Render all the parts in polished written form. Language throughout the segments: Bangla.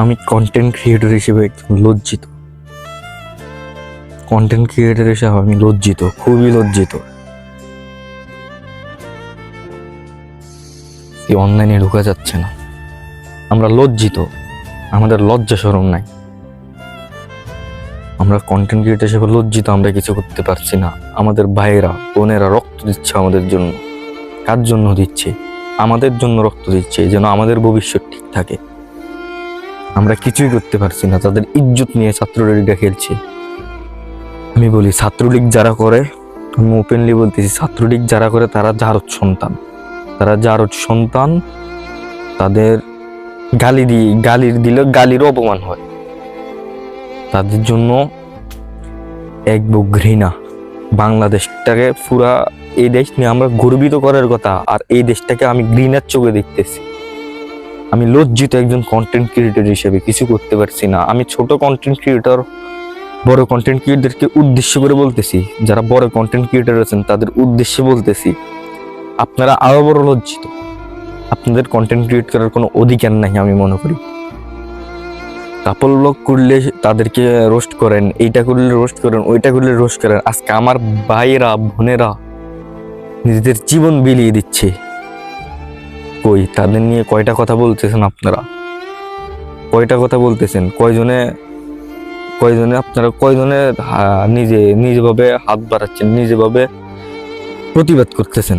আমি কন্টেন্ট ক্রিয়েটর হিসেবে একদম লজ্জিত। কন্টেন্ট ক্রিয়েটর হিসেবে আমি লজ্জিত, খুবই লজ্জিত। এই অনলাইনে ঢোকা যাচ্ছে না, আমরা লজ্জিত, আমাদের লজ্জা শরম নাই। আমরা কন্টেন্ট ক্রিয়েটর হিসেবে লজ্জিত, আমরা কিছু করতে পারছি না। আমাদের ভাইয়েরা বোনেরা রক্ত দিচ্ছে আমাদের জন্য। কার জন্য দিচ্ছে? আমাদের জন্য রক্ত দিচ্ছে, যেন আমাদের ভবিষ্যৎ ঠিক থাকে। আমরা কিছুই করতে পারছি না, তাদের ইজ্জত নিয়ে ছাত্রলীগরা খেলছে। আমি বলি, ছাত্রলীগ যারা করে, আমি ওপেনলি বলতেছি, ছাত্রলীগ যারা করে তারা জারজ সন্তান। তারা জারজ সন্তান, তাদের গালির অপমান হয়। তাদের জন্য এক বুক ঘৃণা। বাংলাদেশটাকে পুরা, এই দেশ নিয়ে আমরা গর্বিত করার কথা, আর এই দেশটাকে আমি ঘৃণার চোখে দেখতেছি। আমি লজ্জিত একজন কন্টেন্ট ক্রিয়েটর হিসেবে, কিছু করতে পারছি না। আমি ছোট কন্টেন্ট ক্রিয়েটর, বড় কন্টেন্ট ক্রিয়েটরকে উদ্দেশ্য করে বলতেছি, যারা বড় কন্টেন্ট ক্রিয়েটর আছেন তাদের উদ্দেশ্যে বলতেছি, আপনারা আরো বড় লজ্জিত। আপনাদের কন্টেন্ট ক্রিয়েট করার কোনো অধিকার নাই আমি মনে করি। কাপল ব্লগ করলে তাদেরকে রোস্ট করেন, এইটা করলে রোস্ট করেন, ওইটা করলে রোস্ট করেন। আজকে আমার ভাইয়েরা বোনেরা নিজেদের জীবন বিলিয়ে দিচ্ছে। কই তাদের নিয়ে কয়টা কথা বলতেছেন আপনারা? কয়টা কথা বলতেছেন? কয়জনে আপনারা কয়জনে নিজেভাবে হাত বাড়াচ্ছেন, নিজেভাবে প্রতিবাদ করতেছেন?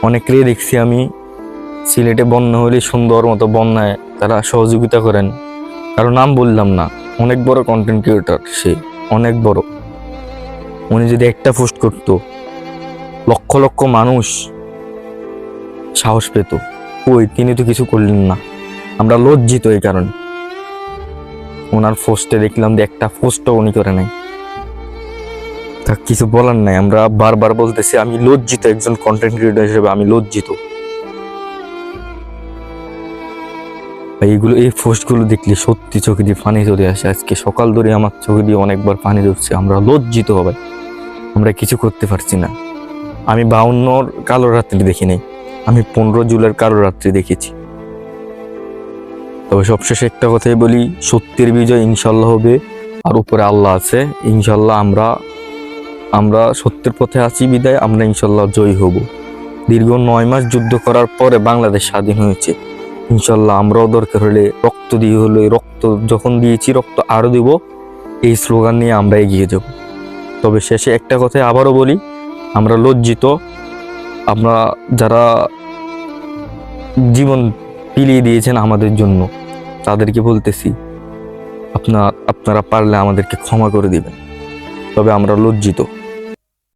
অনেকেরই দেখছি আমি, সিলেটে বন্যা হলে সুন্দর মতো বন্যায় তারা সহযোগিতা করেন। কারো নাম বললাম না, অনেক বড় কন্টেন্ট ক্রিয়েটর সে, অনেক বড়। উনি যদি একটা পোস্ট করতো, লক্ষ লক্ষ মানুষ সাহস পেত। কই, তিনি তো কিছু করলেন না। আমরা লজ্জিত এই কারণে। ওনার পোস্টে দেখলাম যে একটা পোস্টও উনি করে নাই। তা কিছু বলার নাই, আমরা বারবার বলতেছি আমি লজ্জিত, একজন কন্টেন্ট ক্রিয়েটর হিসেবে আমি লজ্জিত। এই পোস্টগুলো দেখলে সত্যি চোখে দিয়ে পানি চলে আসে। আজকে সকাল ধরে আমার চোখে দিয়ে অনেকবার পানি ধরছে। আমরা লজ্জিত হবে, আমরা কিছু করতে পারছি না। আমি 52 কালো রাত্রি দেখি নাই, আমি 15 জুলাইয়ের কালো রাত্রি দেখেছি। তবে সবশেষে একটা কথাই বলি, সত্যের বিজয় ইনশাল্লাহ হবে, আর উপরে আল্লাহ আছে। ইনশাল্লাহ আমরা সত্যের পথে আছি বিদায় আমরা ইনশাল্লাহ জয়ী হব। দীর্ঘ 9 মাস যুদ্ধ করার পরে বাংলাদেশ স্বাধীন হয়েছে। ইনশাল্লাহ আমরাও দরকার হলে রক্ত দিয়ে হলে, রক্ত যখন দিয়েছি রক্ত আরো দেব, এই স্লোগান নিয়ে আমরা এগিয়ে যাব। তবে শেষে একটা কথাই আবারও বলি, আমরা লজ্জিত। আমরা যারা জীবন পিলিয়ে দিয়েছেন আমাদের জন্য, তাদেরকে বলতেছি, আপনারা পারলে আমাদেরকে ক্ষমা করে দিবেন। তবে আমরা লজ্জিত।